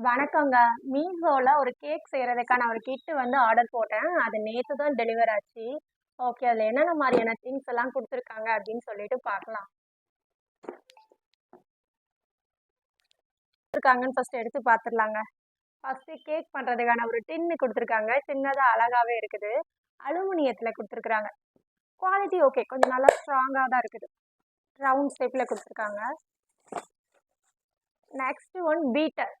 வணக்கங்க. மீஷோல ஒரு கேக் செய்றதுக்கான ஒரு கிட் வந்து ஆர்டர் போட்டேன். அது நேத்து தான் டெலிவர் ஆச்சு. ஓகே. அதுல என்னென்ன மாரியான திங்ஸ் எல்லாம் குடுத்துருக்காங்க அப்படின்னு சொல்லிட்டு பார்க்கலாம். குடுத்துருக்காங்கன்னு ஃபர்ஸ்ட் எடுத்து பார்த்துடலாங்க. ஃபர்ஸ்ட் கேக் பண்றதுக்கான ஒரு டின்னு குடுத்துருக்காங்க. சின்னதா அழகாவே இருக்குது. அலுமினியத்துல குடுத்துருக்காங்க. Quality okay. கொஞ்சம் நல்லா ஸ்ட்ராங்கா தான் இருக்குது. ரவுண்ட் ஷேப்ல குடுத்துருக்காங்க. Next one Peter.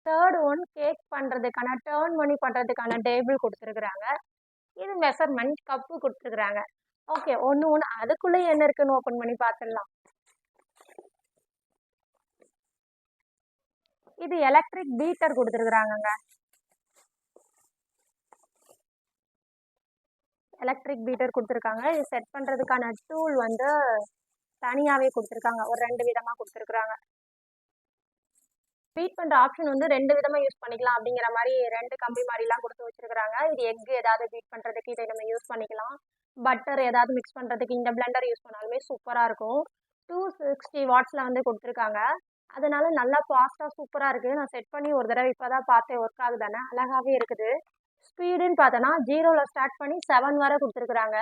Third one cake பண்றதுக்கான டர்ன் பண்ணி பண்றதுக்கான டேபிள் குடுத்துருக்காங்க. இது மெஷர்மென்ட் கப்பு குடுத்துருக்காங்க. ஓகே. ஒண்ணு அதுக்குள்ள என்ன இருக்குன்னு ஓபன் பண்ணி பார்த்துடலாம். இது எலக்ட்ரிக் பீட்டர் குடுத்துருக்காங்கங்க. எலக்ட்ரிக் பீட்டர் குடுத்துருக்காங்க. இது செட் பண்றதுக்கான டூல் வந்து தனியாவே குடுத்துருக்காங்க. ஒரு 2 விதமா குடுத்துருக்காங்க. பீட் பண்ற ஆப்ஷன் வந்து 2 விதமா யூஸ் பண்ணிக்கலாம் அப்படிங்கிற மாதிரி 2 கம்பி மாதிரிலாம் கொடுத்து வச்சிருக்காங்க. இது எக் ஏதாவது பீட் பண்றதுக்கு இதை நம்ம யூஸ் பண்ணிக்கலாம். பட்டர் ஏதாவது மிக்ஸ் பண்றதுக்கு இந்த பிளெண்டர் யூஸ் பண்ணாலுமே சூப்பரா இருக்கும். 260 வாட்ஸ்ல வந்து கொடுத்துருக்காங்க. அதனால நல்லா ஃபாஸ்டா சூப்பரா இருக்கு. நான் செட் பண்ணி ஒரு தடவை இப்பதான் பார்த்தேன் ஒர்க் ஆகுதானே. அழகாவே இருக்குது. ஸ்பீடுன்னு பார்த்தோன்னா 0ல ஸ்டார்ட் பண்ணி 7 வரை கொடுத்துருக்காங்க.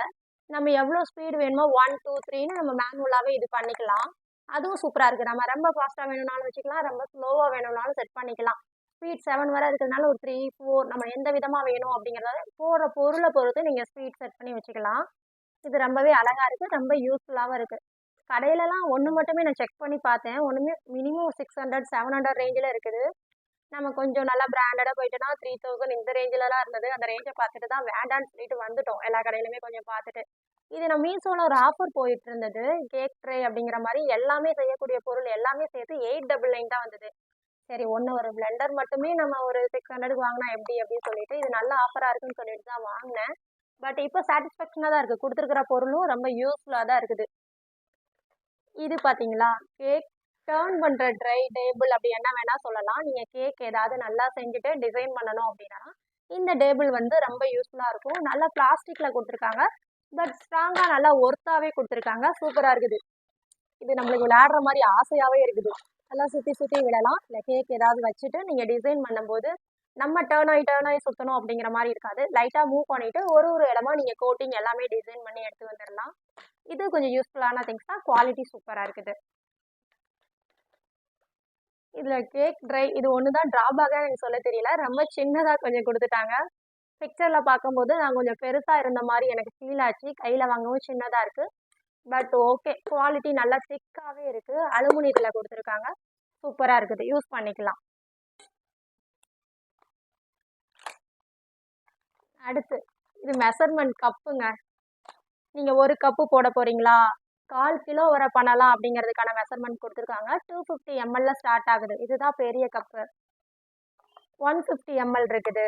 நம்ம எவ்வளோ ஸ்பீடு வேணுமோ 1 2 3ன்னு நம்ம மேனுவலாவே இது பண்ணிக்கலாம். அதுவும் சூப்பரா இருக்கு. நம்ம ரொம்ப ஃபாஸ்டா வேணும்னாலும் வச்சுக்கலாம். ரொம்ப ஸ்லோவா வேணும்னாலும் செட் பண்ணிக்கலாம். ஸ்பீட் 7 வரை இருக்கிறதுனால ஒரு 3 4 நம்ம எந்த விதமா வேணும் அப்படிங்கிறத போடுற பொருளை பொறுத்து நீங்க ஸ்பீட் செட் பண்ணி வச்சுக்கலாம். இது ரொம்பவே அழகா இருக்கு. ரொம்ப யூஸ்ஃபுல்லாவும் இருக்கு. கடையிலலாம் ஒண்ணு மட்டுமே நான் செக் பண்ணி பார்த்தேன். ஒண்ணுமே மினிமம் 600 700 ரேஞ்சில இருக்குது. நம்ம கொஞ்சம் நல்லா பிராண்டடா போயிட்டோம்னா 3000 இந்த ரேஞ்சிலலாம் இருந்தது. அந்த ரேஞ்சை பார்த்துட்டு தான் வேண்டான்னு சொல்லிட்டு வந்துட்டோம். எல்லா கடையிலுமே கொஞ்சம் பார்த்துட்டு. இது நான் மீஷோல ஒரு ஆஃபர் போயிட்டு இருந்தது. கேக் ட்ரே அப்படிங்கிற மாதிரி எல்லாமே செய்யக்கூடிய பொருள் எல்லாமே சேர்த்து 899 தான் வந்தது. சரி ஒண்ணு ஒரு பிளெண்டர் மட்டுமே நம்ம ஒரு 600க்கு வாங்கினா எப்படி அப்படின்னு சொல்லிட்டு இது நல்ல ஆஃபரா இருக்குன்னு சொல்லிட்டு தான் வாங்கினேன். பட் இப்போ சாட்டிஸ்ஃபேக்ஷனா தான் இருக்கு. கொடுத்துருக்கிற பொருளும் ரொம்ப யூஸ்ஃபுல்லா தான் இருக்குது. இது பாத்தீங்களா கேக் டர்ன் பண்ற ட்ரை டேபிள் அப்படி என்ன வேணா சொல்லலாம். நீங்க கேக் ஏதாவது நல்லா செஞ்சுட்டு டிசைன் பண்ணணும் அப்படின்னா இந்த டேபிள் வந்து ரொம்ப யூஸ்ஃபுல்லா இருக்கும். நல்லா பிளாஸ்டிக்ல கொடுத்துருக்காங்க. பட் ஸ்ட்ராங்கா நல்லா ஒர்த்தாவே கொடுத்துருக்காங்க. சூப்பரா இருக்குது. இது நம்மளுக்கு விளையாடுற மாதிரி ஆசையாவே இருக்குது. நல்லா சுத்தி சுத்தி விடலாம். இல்லை கேக் ஏதாவது வச்சுட்டு நீங்க டிசைன் பண்ணும்போது நம்ம டேர்ன் ஆகி சுத்தணும் அப்படிங்கிற மாதிரி இருக்காது. லைட்டா மூவ் பண்ணிட்டு ஒரு ஒரு இடமா நீங்க கோட்டிங் எல்லாமே டிசைன் பண்ணி எடுத்து வந்துடலாம். இது கொஞ்சம் யூஸ்ஃபுல்லான திங்ஸ் தான். குவாலிட்டி சூப்பரா இருக்குது. இதுல கேக் ட்ரை இது ஒண்ணுதான் டிராபேக்கா எனக்கு சொல்ல தெரியல. ரொம்ப சின்னதா கொஞ்சம் கொடுத்துட்டாங்க. பிக்சர்ல பார்க்கும்போது நான் கொஞ்சம் பெருசா இருந்த மாதிரி எனக்கு ஃபீல் ஆச்சு. கையில வாங்கவும் சின்னதா இருக்கு. But okay. குவாலிட்டி நல்லா திக்காவே இருக்கு. அலுமினியத்துல கொடுத்துருக்காங்க. சூப்பரா இருக்குது. யூஸ் பண்ணிக்கலாம். அடுத்து இது மெஷர்மெண்ட் கப்புங்க. நீங்க ஒரு கப்பு போட போறீங்களா 1/4 கிலோ வரை பண்ணலாம் அப்படிங்கிறதுக்கான மெஷர்மெண்ட் கொடுத்துருக்காங்க. 250 mlல ஸ்டார்ட் ஆகுது. இதுதான் பெரிய கப்பு. 150 ml இருக்குது.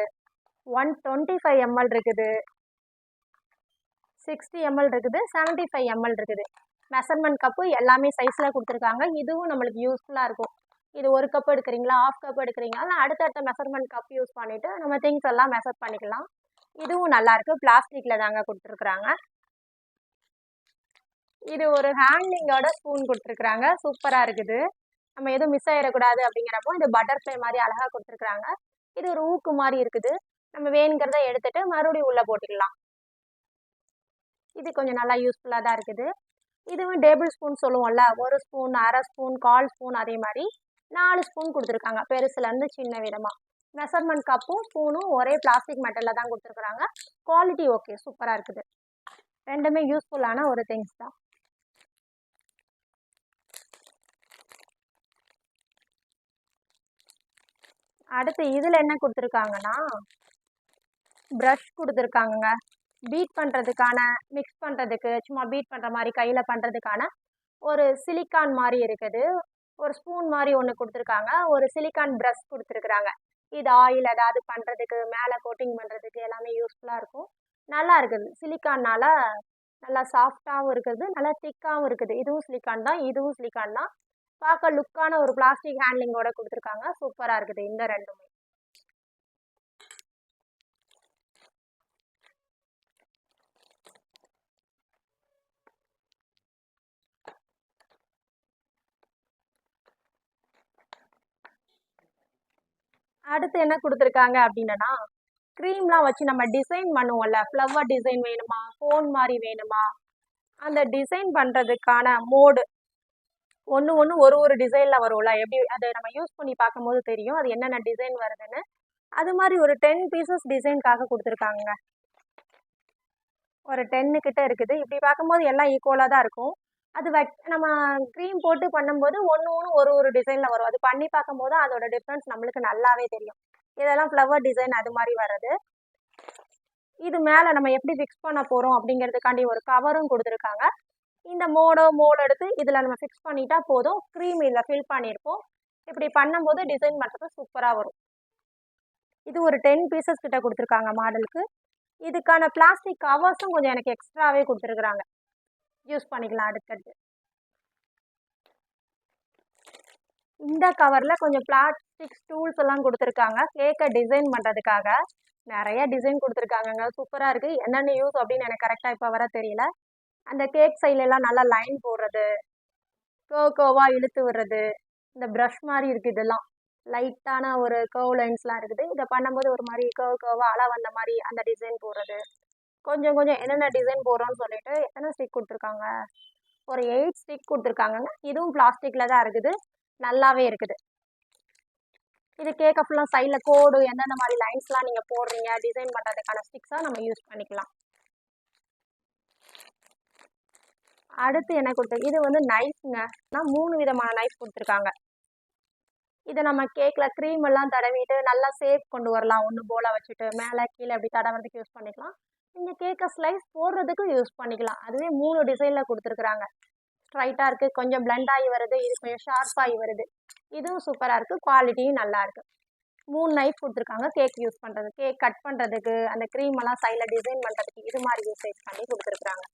125 ml இருக்குது. 60 ml இருக்குது. 75 ml இருக்குது. மெஷர்மெண்ட் கப்பு எல்லாமே சைஸ்ல கொடுத்துருக்காங்க. இதுவும் நம்மளுக்கு யூஸ்ஃபுல்லா இருக்கும். இது ஒரு கப் எடுக்கிறீங்களா 1/2 கப் எடுக்கிறீங்களா அடுத்தடுத்த மெஷர்மெண்ட் கப் யூஸ் பண்ணிட்டு நம்ம திங்ஸ் எல்லாம் மெஷர் பண்ணிக்கலாம். இதுவும் நல்லா இருக்கு. பிளாஸ்டிக்ல தாங்க கொடுத்துருக்காங்க. இது ஒரு ஹேண்ட்லிங்கோட ஸ்பூன் கொடுத்துருக்காங்க. சூப்பரா இருக்குது. நம்ம எதுவும் மிஸ் ஆயிடக்கூடாது அப்படிங்கிறப்போ இது பட்டர்ஃப்ளை மாதிரி அழகா கொடுத்துருக்காங்க. இது ஒரு ஊக்கு மாதிரி இருக்குது. நம்ம வேணுங்கிறத எடுத்துட்டு மறுபடியும் உள்ள போட்டுக்கலாம். இது கொஞ்சம் நல்லா யூஸ்ஃபுல்லா தான் இருக்குது. இதுவும் டேபிள் ஸ்பூன் சொல்லுவோம்ல 1 ஸ்பூன் 1/2 ஸ்பூன் 1/4 ஸ்பூன் அதே மாதிரி 4 ஸ்பூன் கொடுத்துருக்காங்க. பெருசுல இருந்து சின்ன விதமா. மெஷர்மெண்ட் கப்பும் ஸ்பூனும் ஒரே பிளாஸ்டிக் மெட்டல்ல தான் கொடுத்துருக்காங்க. குவாலிட்டி ஓகே சூப்பரா இருக்குது. ரெண்டுமே யூஸ்ஃபுல்லான ஒரு திங்ஸ் தான். அடுத்து இதுல என்ன கொடுத்துருக்காங்கன்னா ப்ரஷ் கொடுத்துருக்காங்க. பீட் பண்றதுக்கான மிக்ஸ் பண்றதுக்கு சும்மா பீட் பண்ற மாதிரி கையில பண்றதுக்கான ஒரு சிலிக்கான் மாதிரி இருக்குது. ஒரு ஸ்பூன் மாதிரி ஒன்று கொடுத்துருக்காங்க. ஒரு சிலிக்கான் ப்ரஷ் கொடுத்துருக்குறாங்க. இது ஆயில் ஏதாவது பண்றதுக்கு மேலே கோட்டிங் பண்றதுக்கு எல்லாமே யூஸ்ஃபுல்லா இருக்கும். நல்லா இருக்குது. சிலிக்கான்னால நல்லா சாஃப்டாகவும் இருக்குது. நல்லா திக்காகவும் இருக்குது. இதுவும் சிலிக்கான் தான். இதுவும் சிலிக்கான் தான். பார்க்க லுக்கான ஒரு பிளாஸ்டிக் ஹேண்ட்லிங்கோட கொடுத்துருக்காங்க. சூப்பரா இருக்குது இந்த ரெண்டுமே. அடுத்து என்ன கொடுத்துருக்காங்க அப்படின்னா, க்ரீம்லாம் வச்சு நம்ம டிசைன் பண்ணுவோம்ல, ஃப்ளவர் டிசைன் வேணுமா, கோன் மாதிரி வேணுமா, அந்த டிசைன் பண்ணுறதுக்கான மோடு ஒன்று ஒன்று ஒரு ஒரு டிசைனில் வரும்ல, எப்படி அதை நம்ம யூஸ் பண்ணி பார்க்கும்போது தெரியும் அது என்னென்ன டிசைன் வருதுன்னு. அது மாதிரி ஒரு 10 பீசஸ் டிசைனுக்காக கொடுத்துருக்காங்க. ஒரு 10 கிட்ட இருக்குது. இப்படி பார்க்கும்போது எல்லாம் ஈக்குவலாக தான் இருக்கும். அது நம்ம க்ரீம் போட்டு பண்ணும்போது ஒன்று ஒன்று ஒரு ஒரு டிசைனில் வரும். அது பண்ணி பார்க்கும்போது அதோட டிஃப்ரென்ஸ் நம்மளுக்கு நல்லாவே தெரியும். இதெல்லாம் ஃப்ளவர் டிசைன் அது மாதிரி வர்றது. இது மேலே நம்ம எப்படி ஃபிக்ஸ் பண்ண போகிறோம் அப்படிங்கிறதுக்காண்டி ஒரு கவரும் கொடுத்துருக்காங்க. இந்த மோடு எடுத்து இதில் நம்ம ஃபிக்ஸ் பண்ணிட்டா போதும். க்ரீம் இதில் ஃபில் பண்ணியிருப்போம். இப்படி பண்ணும்போது டிசைன் பண்ணுறது சூப்பராக வரும். இது ஒரு 10 பீசஸ் கிட்ட கொடுத்துருக்காங்க மாடலுக்கு. இதுக்கான பிளாஸ்டிக் கவர்ஸும் கொஞ்சம் எனக்கு எக்ஸ்ட்ராவே கொடுத்துருக்குறாங்க, யூஸ் பண்ணிக்கலாம் அடுத்தடுத்து. இந்த கவரில் கொஞ்சம் பிளாஸ்டிக் ஸ்டூல்ஸ் எல்லாம் கொடுத்துருக்காங்க கேக்கை டிசைன் பண்ணுறதுக்காக. நிறைய டிசைன் கொடுத்துருக்காங்கங்க, சூப்பராக இருக்குது. என்னென்ன யூஸ் அப்படின்னு எனக்கு கரெக்டாக இப்போ வர தெரியல. அந்த கேக் சைட்லலாம் நல்லா லைன் போடுறது, கர்வாக இழுத்து விடுறது, இந்த ப்ரஷ் மாதிரி இருக்குது. இதெல்லாம் லைட்டான ஒரு கர்வ் லைன்ஸ்லாம் இருக்குது. இதை பண்ணும்போது ஒரு மாதிரி கர்வாக அலை வந்த மாதிரி அந்த டிசைன் போடுறது. கொஞ்சம் கொஞ்சம் என்னென்ன டிசைன் போடுறோன்னு சொல்லிட்டு எத்தனை ஸ்டிக் கொடுத்துருக்காங்க, ஒரு 8 ஸ்டிக் கொடுத்துருக்காங்கங்க. இதுவும் பிளாஸ்டிக்கில் தான் இருக்குது, நல்லாவே இருக்குது. இது கேக்கை ஃபுல்லாக சைடில் கோடு எந்தெந்த மாதிரி லைன்ஸ்லாம் நீங்கள் போடுறீங்க டிசைன் பண்ணுறதுக்கான ஸ்டிக்ஸாக நம்ம யூஸ் பண்ணிக்கலாம். அடுத்து என்ன கொடுத்து, இது வந்து நைஃப்ங்க. ஆனால் 3 விதமான நைஃப் கொடுத்துருக்காங்க. இதை நம்ம கேக்கில் க்ரீம் எல்லாம் தடவிட்டு நல்லா சேஃப் கொண்டு வரலாம். ஒன்று போல வச்சுட்டு மேலே கீழே அப்படி தடவுறதுக்கு யூஸ் பண்ணிக்கலாம். இந்த கேக்கை ஸ்லைஸ் போடுறதுக்கும் யூஸ் பண்ணிக்கலாம். அதுவே 3 டிசைனில் கொடுத்துருக்குறாங்க. ஸ்ட்ரைட்டாக இருக்குது, கொஞ்சம் பிளண்ட் ஆகி வருது, இது கொஞ்சம் ஷார்ப்பாகி வருது. இதுவும் சூப்பராக இருக்குது, குவாலிட்டியும் நல்லா இருக்குது. 3 நைஃப் கொடுத்துருக்காங்க கேக் யூஸ் பண்ணுறது, கேக் கட் பண்ணுறதுக்கு, அந்த க்ரீம் எல்லாம் சைடில் டிசைன் பண்ணுறதுக்கு இது மாதிரி யூசேஜ் பண்ணி கொடுத்துருக்குறாங்க.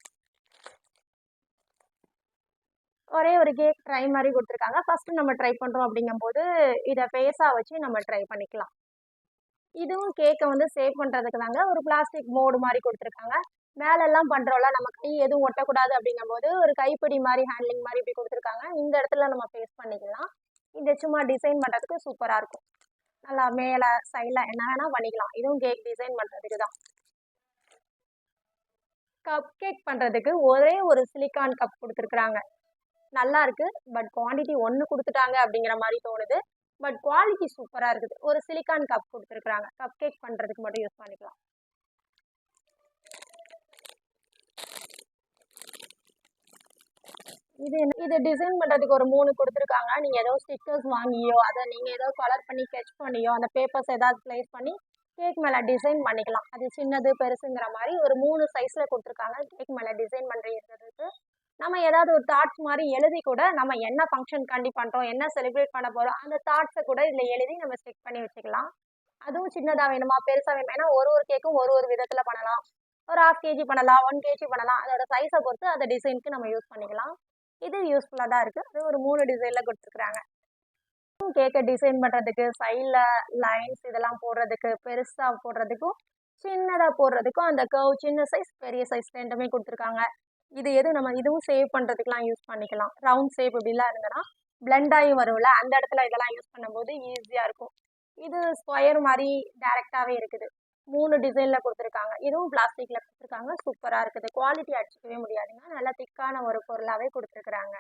ஒரே ஒரு கேக் ட்ரை மாதிரி கொடுத்துருக்காங்க. ஃபஸ்ட்டு நம்ம ட்ரை பண்ணுறோம் அப்படிங்கும்போது இதை ஃபேஸாக வச்சு நம்ம ட்ரை பண்ணிக்கலாம். இதுவும் கேக்கை வந்து சேவ் பண்ணுறதுக்கு தாங்க. ஒரு பிளாஸ்டிக் மோடு மாதிரி கொடுத்துருக்காங்க. மேலெல்லாம் பண்ணுறோம்ல, நம்ம கை எதுவும் ஒட்டக்கூடாது அப்படிங்கும்போது ஒரு கைப்பிடி மாதிரி ஹேண்ட்லிங் மாதிரி இப்படி கொடுத்துருக்காங்க. இந்த இடத்துல நம்ம ஃபேஸ் பண்ணிக்கலாம். இந்த சும்மா டிசைன் பண்ணுறதுக்கு சூப்பராக இருக்கும். நல்லா மேலே சைடில் என்ன வேணால் பண்ணிக்கலாம். இதுவும் கேக் டிசைன் பண்ணுறதுக்கு தான். கப் கேக் பண்ணுறதுக்கு ஒரே ஒரு சிலிக்கான் கப் கொடுத்துருக்குறாங்க. நல்லா இருக்கு, பட் குவான்டிட்டி ஒன்று கொடுத்துட்டாங்க அப்படிங்கிற மாதிரி தோணுது. பட் குவாலிட்டி சூப்பராக இருக்குது. ஒரு சிலிக்கான் கப் கொடுத்துருக்குறாங்க, கப் கேக் பண்ணுறதுக்கு மட்டும் யூஸ் பண்ணிக்கலாம். இது டிசைன் பண்ணுறதுக்கு ஒரு 3 கொடுத்துருக்காங்க. நீங்கள் ஏதோ ஸ்டிக்கர்ஸ் வாங்கியோ அதை நீங்கள் ஏதோ கலர் பண்ணி ஸ்கெட்ச் பண்ணியோ அந்த பேப்பர்ஸ் ஏதாவது ப்ளேஸ் பண்ணி கேக் மேலே டிசைன் பண்ணிக்கலாம். அது சின்னது பெருசுங்கிற மாதிரி ஒரு 3 சைஸில் கொடுத்துருக்காங்க கேக் மேலே டிசைன் பண்ணுறதுக்கு. நம்ம ஏதாவது ஒரு தாட்ஸ் மாதிரி எழுதி கூட நம்ம என்ன ஃபங்க்ஷனுக்காண்டி பண்ணுறோம், என்ன செலிப்ரேட் பண்ண போகிறோம், அந்த தாட்ஸை கூட இதில் எழுதி நம்ம ஸ்டிக் பண்ணி வச்சுக்கலாம். அதுவும் சின்னதாக வேணுமா பெருசாக வேணுமா, ஏன்னா ஒரு ஒரு கேக்கும் ஒரு ஒரு விதத்தில் பண்ணலாம். ஒரு 1/2 kg பண்ணலாம், 1 kg பண்ணலாம். அதோட சைஸை பொறுத்து அந்த டிசைனுக்கு நம்ம யூஸ் பண்ணிக்கலாம். இது யூஸ்ஃபுல்லாக தான் இருக்குது. அது ஒரு 3 டிசைனில் கொடுத்துருக்குறாங்க. கேக்கை டிசைன் பண்ணுறதுக்கு சைடில் லைன்ஸ் இதெல்லாம் போடுறதுக்கு, பெருசாக போடுறதுக்கும் சின்னதாக போடுறதுக்கும் அந்த கர்வ் சின்ன சைஸ் பெரிய சைஸ் ரெண்டுமே கொடுத்துருக்காங்க. இது எது நம்ம இதுவும் சேவ் பண்ணுறதுக்கெலாம் யூஸ் பண்ணிக்கலாம். ரவுண்ட் ஷேப் இப்படிலாம் இருந்ததுன்னா பிளெண்ட் ஆகி வரும்ல, அந்த இடத்துல இதெல்லாம் யூஸ் பண்ணும்போது ஈஸியாக இருக்கும். இது ஸ்கொயர் மாதிரி டேரெக்டாகவே இருக்குது. 3 டிசைனில் கொடுத்துருக்காங்க. இதுவும் பிளாஸ்டிக்கில் கொடுத்துருக்காங்க, சூப்பராக இருக்குது. குவாலிட்டி அடிச்சுக்கவே முடியாதுங்க, நல்லா திக்கான ஒரு பொருளாகவே கொடுத்துருக்குறாங்க.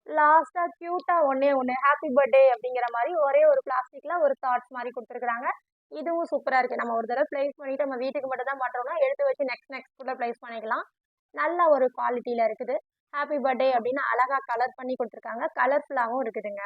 லாஸ்ட்டாக க்யூட்டாக ஒன்று ஹாப்பி பர்த்டே அப்படிங்கிற மாதிரி ஒரே ஒரு பிளாஸ்டிக்கில் ஒரு தாட்ஸ் மாதிரி கொடுத்துருக்குறாங்க. இதுவும் சூப்பராக இருக்குது. நம்ம ஒரு தடவை ப்ளேஸ் பண்ணிவிட்டு நம்ம வீட்டுக்கு மட்டும் தான் பண்ணுறோம்னா எடுத்து வச்சு நெக்ஸ்ட் கூட ப்ளேஸ் பண்ணிக்கலாம். நல்ல ஒரு குவாலிட்டியில் இருக்குது. ஹாப்பி பர்த்டே அப்படின்னு அழகாக கலர் பண்ணி கொடுத்துருக்காங்க, கலர்ஃபுல்லாகவும் இருக்குதுங்க.